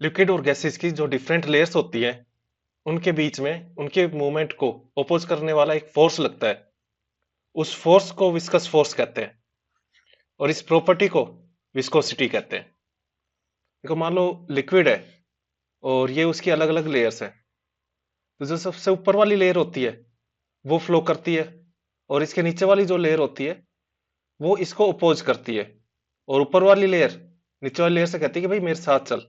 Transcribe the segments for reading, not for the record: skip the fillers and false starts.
Liquid और gases की जो डिफरेंट लेयर्स होती हैं उनके बीच में उनके मूवमेंट को ओपोज करने वाला एक फोर्स लगता है। उस फोर्स को विस्कस फोर्स कहते हैं और इस प्रॉपर्टी को विस्कोसिटी कहते हैं। देखो मान लो लिक्विड है और ये उसकी अलग अलग लेयर्स हैं। तो जो सबसे ऊपर वाली लेयर होती है वो फ्लो करती है और इसके नीचे वाली जो लेयर होती है वो इसको अपोज करती है। और ऊपर वाली लेयर नीचे वाली लेयर से कहती है कि भाई मेरे साथ चल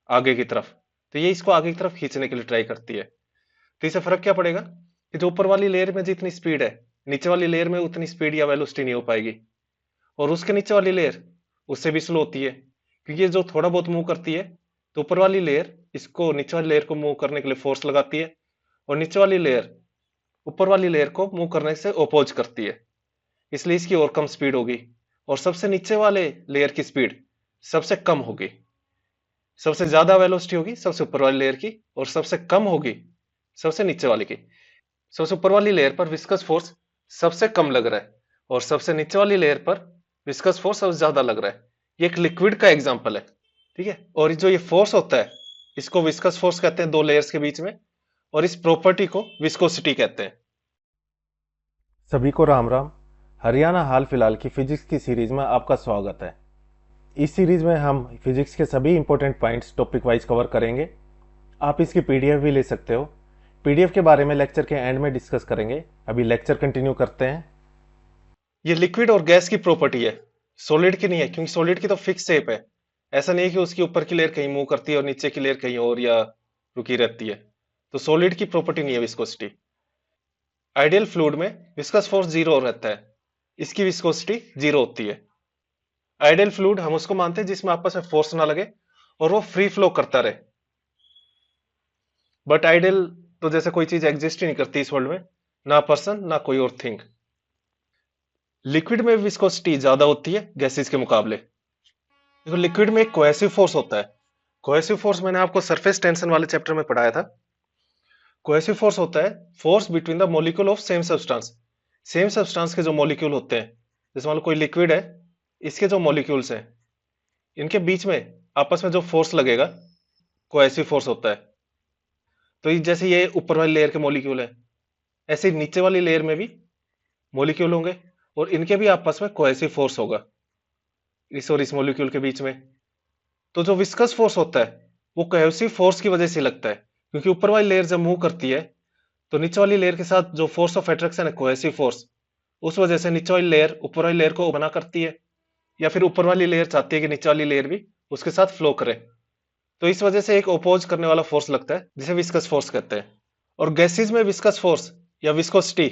आगे की तरफ। तो ये इसको आगे की तरफ खींचने के लिए ट्राई करती है। तो इससे फर्क क्या पड़ेगा कि जो ऊपर वाली लेयर में जितनी स्पीड है नीचे वाली लेयर में उतनी स्पीड या वेलोसिटी नहीं हो पाएगी। और उसके नीचे वाली लेयर उससे भी स्लो होती है क्योंकि ये जो थोड़ा बहुत मूव करती है तो ऊपर वाली लेयर इसको नीचे वाली लेयर को मूव करने के लिए फोर्स लगाती है और नीचे वाली लेयर ऊपर वाली लेयर को मूव करने से ओपोज करती है। इसलिए इसकी और कम स्पीड होगी और सबसे नीचे वाले लेयर की स्पीड सबसे कम होगी। सबसे ज्यादा वेलोसिटी होगी सबसे ऊपर वाली लेयर की और सबसे कम होगी सबसे नीचे वाली की। सबसे ऊपर वाली लेयर पर विस्कस फोर्स सबसे कम लग रहा है और सबसे नीचे वाली लेयर पर विस्कस फोर्स सबसे ज्यादा लग रहा है। ये एक लिक्विड का एग्जांपल है। ठीक है, और जो ये फोर्स होता है इसको विस्कस फोर्स कहते हैं दो लेयर्स के बीच में और इस प्रॉपर्टी को विस्कोसिटी कहते हैं। सभी को राम राम। हरियाणा हाल फिलहाल की फिजिक्स की सीरीज में आपका स्वागत है। इस सीरीज में हम फिजिक्स के सभी important points topic wise cover करेंगे। आप इसकी पीडीएफ भी ले सकते हो। पीडीएफ के बारे में लेक्चर के एंड में डिस्कस करेंगे। अभी लेक्चर कंटिन्यू करते हैं। ये लिक्विड और गैस की प्रॉपर्टी है, सॉलिड की नहीं है, क्योंकि सॉलिड की तो फिक्स शेप है। ऐसा नहीं है कि उसकी ऊपर की लेयर कहीं मूव करती है और नीचे की लेयर कहीं और या रुकी रहती है। तो सॉलिड की प्रॉपर्टी नहीं है विस्कोसिटी। आइडियल फ्लूइड में विस्कस फोर्स जीरो रहता है, इसकी विस्कोसिटी जीरो होती है। आइडियल फ्लूइड हम उसको मानते हैं जिसमें आपस में फोर्स ना लगे और वो फ्री फ्लो करता रहे। बट आइडियल तो जैसे कोई चीज एग्जिस्ट ही नहीं करती इस वर्ल्ड में, ना पर्सन ना कोई और थिंग। लिक्विड में विस्कोसिटी ज्यादा होती है गैसेस के मुकाबले। देखो लिक्विड में एक कोहेसिव फोर्स होता है। कोहेसिव फोर्स मैंने आपको सरफेस टेंशन वाले चैप्टर में पढ़ाया था। कोहेसिव फोर्स होता है force between the molecule of same substance. Same substance के जो मॉलिक्यूल होते हैं, जैसे मान लो कोई लिक्विड है, इसके जो मॉलिक्यूल्स हैं इनके बीच में आपस में जो फोर्स लगेगा कोहेसिव फोर्स होता है। तो जैसे ये ऊपर वाली लेयर के मॉलिक्यूल है, ऐसे ही नीचे वाली लेयर में भी मॉलिक्यूल होंगे और इनके भी आपस में कोहेसिव फोर्स होगा इस और इस मॉलिक्यूल के बीच में। तो जो विस्कस फोर्स होता है वो कोहेसिव फोर्स की वजह से लगता है, क्योंकि ऊपर वाली लेयर जब मूव करती है तो नीचे वाली लेयर के साथ जो फोर्स ऑफ अट्रैक्शन है कोहेसिव फोर्स, उस वजह से नीचे वाली लेयर ऊपर वाली लेयर को बना करती है, या फिर ऊपर वाली लेयर चाहती है कि नीचे वाली लेयर भी उसके साथ फ्लो करे। तो इस वजह से एक ओपोज करने वाला फोर्स लगता है जिसे विस्कस फोर्स कहते हैं। और गैसेज में विस्कस फोर्स या विस्कोसिटी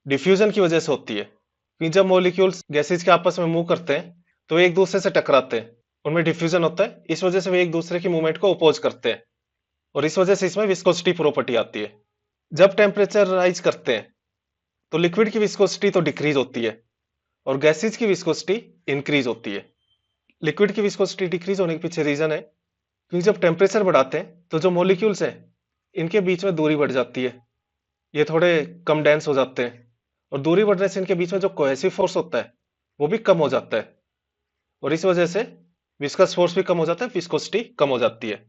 डिफ्यूजन की वजह से होती है, कि जब मॉलिक्यूल्स गैसेज के आपस में मूव करते हैं तो एक दूसरे से टकराते हैं, उनमें डिफ्यूजन होता है, इस वजह से वे एक दूसरे की मूवमेंट को अपोज करते हैं और इस वजह से इसमें विस्कोसिटी प्रॉपर्टी आती है। जब टेम्परेचर राइज करते हैं तो लिक्विड की विस्कोसिटी तो डिक्रीज होती है और गैसेज की विस्कोसिटी इंक्रीज होती है। लिक्विड की विस्कोसिटी डिक्रीज होने के पीछे रीजन है क्योंकि जब टेम्परेचर बढ़ाते हैं तो जो मॉलिक्यूल्स हैं इनके बीच में दूरी बढ़ जाती है, ये थोड़े कम डेंस हो जाते हैं और दूरी बढ़ने से इनके बीच में जो कोहेसिव फोर्स होता है वो भी कम हो जाता है और इस वजह से विस्कस फोर्स भी कम हो जाता है, विस्कोसिटी कम हो जाती है।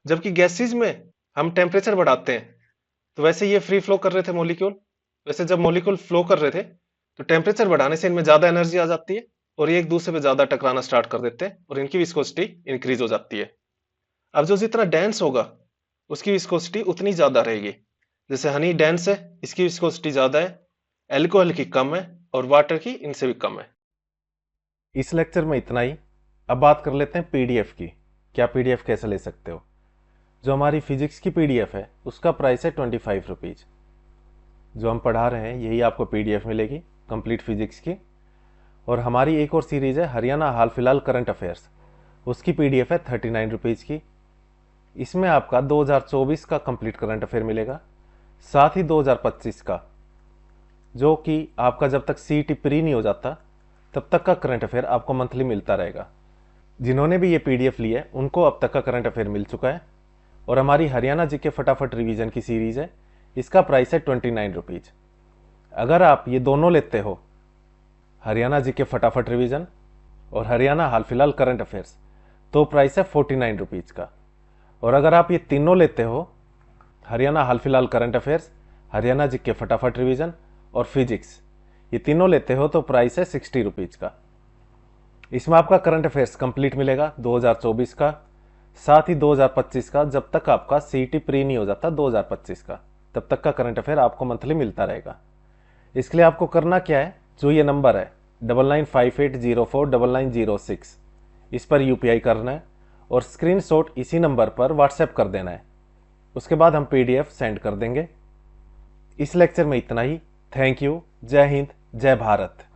जबकि गैसेज में हम टेम्परेचर बढ़ाते हैं तो वैसे ये फ्री फ्लो कर रहे थे मॉलिक्यूल, वैसे जब मॉलिक्यूल फ्लो कर रहे थे तो टेम्परेचर बढ़ाने से इनमें ज्यादा एनर्जी आ जाती है और ये एक दूसरे पे ज्यादा टकराना स्टार्ट कर देते हैं और इनकी विस्कोसिटी इंक्रीज हो जाती है। अब जो जितना डेंस होगा उसकी विस्कोसिटी उतनी ज्यादा रहेगी। जैसे हनी डेंस है, इसकी विस्कोसिटी ज्यादा है, एल्कोहल की कम है और वाटर की इनसे भी कम है। इस लेक्चर में इतना ही। अब बात कर लेते हैं पीडीएफ की। क्या पीडीएफ कैसे ले सकते हो? जो हमारी फिजिक्स की पीडीएफ है उसका प्राइस है 25 रुपीज़। जो हम पढ़ा रहे हैं यही आपको पीडीएफ मिलेगी कंप्लीट फिजिक्स की। और हमारी एक और सीरीज है हरियाणा हाल फिलहाल करंट अफेयर्स, उसकी पीडीएफ है 39 रुपीज़ की। इसमें आपका 2024 का कंप्लीट करंट अफेयर मिलेगा, साथ ही 2025 का, जो कि आपका जब तक सीईटी प्री नहीं हो जाता तब तक का करंट अफेयर आपको मंथली मिलता रहेगा। जिन्होंने भी ये पीडीएफ ली है उनको अब तक का करंट अफेयर मिल चुका है। और हमारी हरियाणा जी के फटाफट रिवीजन की सीरीज है, इसका प्राइस है 29 रुपीज़। अगर आप ये दोनों लेते हो, हरियाणा जी के फटाफट रिवीजन और हरियाणा हाल फिलहाल करंट अफेयर्स, तो प्राइस है 49 रुपीज़ का। और अगर आप ये तीनों लेते हो, हरियाणा हाल फिलहाल करंट अफेयर्स, हरियाणा जीके फटाफट रिवीजन और फिजिक्स, ये तीनों लेते हो तो प्राइस है 60 रुपीज़ का। इसमें आपका करंट अफेयर्स कंप्लीट मिलेगा 2024 का, साथ ही 2025 का, जब तक आपका सीईटी प्री नहीं हो जाता 2025 का, तब तक का करंट अफेयर आपको मंथली मिलता रहेगा। इसके लिए आपको करना क्या है, जो ये नंबर है 9958049906, इस पर यूपीआई करना है और स्क्रीनशॉट इसी नंबर पर व्हाट्सएप कर देना है। उसके बाद हम पीडीएफ सेंड कर देंगे। इस लेक्चर में इतना ही। Thank you. जय हिंद, जय भारत।